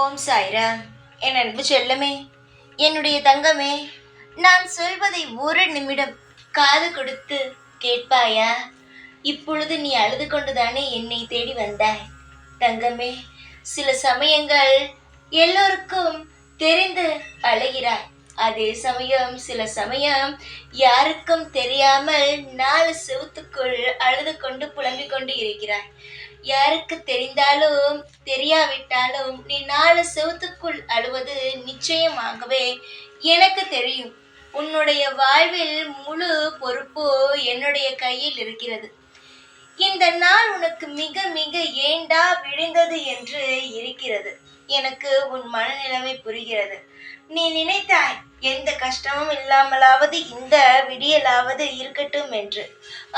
ஓம் சாய்ராம். என் அன்பு செல்லமே, என்னுடைய தங்கமே, நான் சொல்வதை ஒரு நிமிடம் காது கொடுத்து கேட்பாயா? இப்பொழுது நீ அழுது கொண்டுதானே என்னை தேடி வந்தாய் தங்கமே. சில சமயங்கள் எல்லோருக்கும் தெரிந்து அழுகிறாய். அதே சமயம் சில சமயம் யாருக்கும் தெரியாமல் 4 செவுத்துக்குள் அழுது கொண்டு புலம்பிக் கொண்டு இருக்கிறாய். யாருக்கு தெரிந்தாலும் தெரியாவிட்டாலும் நீ 4 செவுத்துக்குள் அழுவது நிச்சயமாகவே எனக்கு தெரியும். உன்னுடைய வாழ்வில் முழு பொறுப்பு என்னுடைய கையில் இருக்கிறது. இந்த நாள் உனக்கு மிக மிக ஏண்டா விழுந்தது என்று இருக்கிறது. எனக்கு உன் மனநிலைமை புரிகிறது. நீ நினைத்தாய் எந்த கஷ்டமும் இல்லாமலாவது இந்த விடியலாவது இருக்கட்டும் என்று.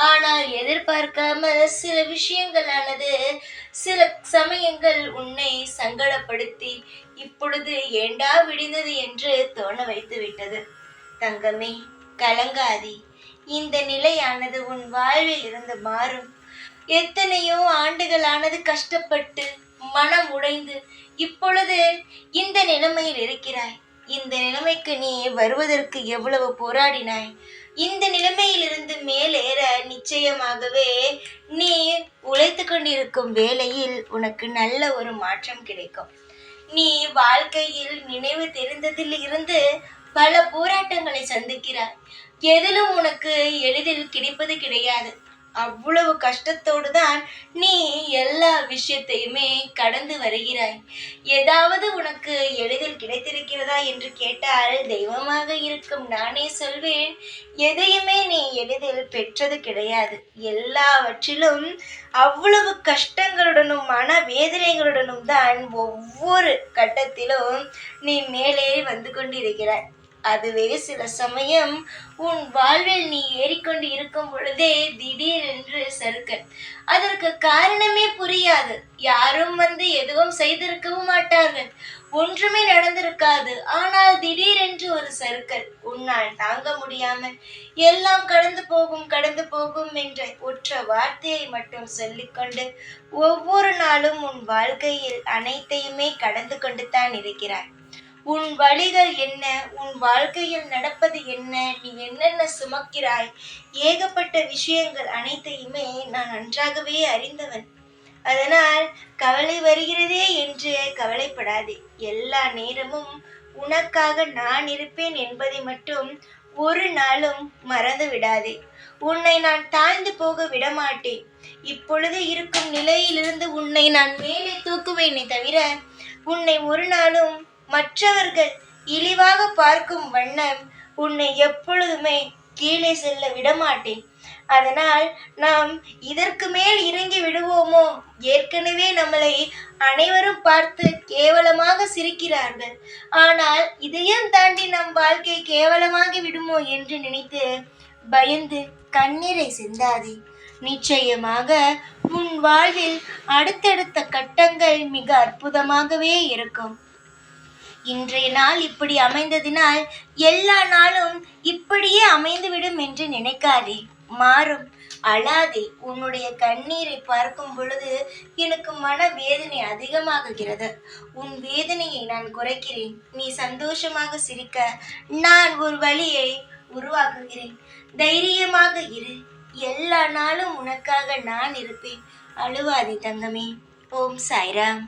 ஆனால் எதிர்பார்க்காமல் சில விஷயங்களானது சில சமயங்கள் உன்னை சங்கடப்படுத்தி இப்பொழுது ஏண்டா விடிந்தது என்று தோண வைத்து விட்டது. தங்கமே, கலங்காதி. இந்த நிலையானது உன் வாழ்வில் இருந்து மாறும். எத்தனையோ ஆண்டுகளானது கஷ்டப்பட்டு மனம் உடைந்து இப்பொழுது இந்த நிலைமையில் இருக்கிறாய். இந்த நிலைமைக்கு நீ வருவதற்கு எவ்வளவு போராடினாய். இந்த நிலைமையிலிருந்து மேலேற நிச்சயமாகவே நீ உழைத்து கொண்டிருக்கும் வேளையில் உனக்கு நல்ல ஒரு மாற்றம் கிடைக்கும். நீ வாழ்க்கையில் நினைவு தெரிந்ததில் இருந்து பல போராட்டங்களை சந்திக்கிறாய். எதிலும் உனக்கு எளிதில் கிடைப்பது கிடையாது. அவ்வளவு கஷ்டத்தோடு தான் நீ எல்லா விஷயத்தையுமே கடந்து வருகிறாய். ஏதாவது உனக்கு எளிதில் கிடைத்திருக்கிறதா என்று கேட்டால் தெய்வமாக இருக்கும் நானே சொல்வேன், எதையுமே நீ எளிதில் பெற்றது கிடையாது. எல்லாவற்றிலும் அவ்வளவு கஷ்டங்களுடனும் மன வேதனைகளுடனும் தான் ஒவ்வொரு கட்டத்திலும் நீ மேலேறி வந்து கொண்டிருக்கிறாய். அதுவே சில சமயம் உன் வாழ்வில் நீ ஏறிக்கொண்டு இருக்கும் பொழுதே திடீரென்று சறுக்கல். அதற்கு காரணமே புரியாது. யாரும் எதுவும் செய்திருக்கவும் மாட்டார்கள். ஒன்றுமே நடந்திருக்காது. ஆனால் திடீரென்று ஒரு சறுக்கல். உன்னால் தாங்க முடியாமல் எல்லாம் கடந்து போகும் என்ற ஒற்ற வார்த்தையை மட்டும் சொல்லிக்கொண்டு ஒவ்வொரு நாளும் உன் வாழ்க்கையில் அனைத்தையுமே கடந்து கொண்டு தான் இருக்கிறாய். உன் வழிகள் என்ன, உன் வாழ்க்கையில் நடப்பது என்ன, நீ என்னென்ன சுமக்கிறாய், ஏகப்பட்ட விஷயங்கள் அனைத்தையுமே நான் நன்றாகவே அறிந்தவன். அதனால் கவலை வருகிறதே என்று கவலைப்படாதே. எல்லா நேரமும் உனக்காக நான் இருப்பேன் என்பதை மட்டும் ஒரு நாளும் மறந்து விடாதே. உன்னை நான் தாழ்ந்து போக விடமாட்டேன். இப்பொழுது இருக்கும் நிலையிலிருந்து உன்னை நான் மேலே தூக்குவேனே தவிர உன்னை ஒரு நாளும் மற்றவர்கள் இழிவாக பார்க்கும் வண்ணம் உன்னை எப்பொழுதுமே கீழே செல்ல விடமாட்டேன். அதனால் நாம் இதற்கு மேல் இறங்கி விடுவோமோ? ஏற்கனவே நம்மளை அனைவரும் பார்த்து கேவலமாக சிரிக்கிறார்கள். ஆனால் இதையும் தாண்டி நம் வாழ்க்கை கேவலமாகி விடுமோ என்று நினைத்து பயந்து கண்ணீரை சிந்தாதே. நிச்சயமாக உன் வாழ்வில் அடுத்தடுத்த கட்டங்கள் மிக அற்புதமாகவே இருக்கும். இன்றைய நாள் இப்படி அமைந்ததினால் எல்லா நாளும் இப்படியே அமைந்துவிடும் என்று நினைக்காதே. மாறும். அழாதே. உன்னுடைய கண்ணீரை பார்க்கும் பொழுது எனக்கு மன வேதனை அதிகமாகுகிறது. உன் வேதனையை நான் குறைக்கிறேன். நீ சந்தோஷமாக சிரிக்க நான் ஒரு வழியை உருவாக்குகிறேன். தைரியமாக இரு. எல்லா நாளும் உனக்காக நான் இருப்பேன். அழுவாதே தங்கமே. ஓம் சாய்ராம்.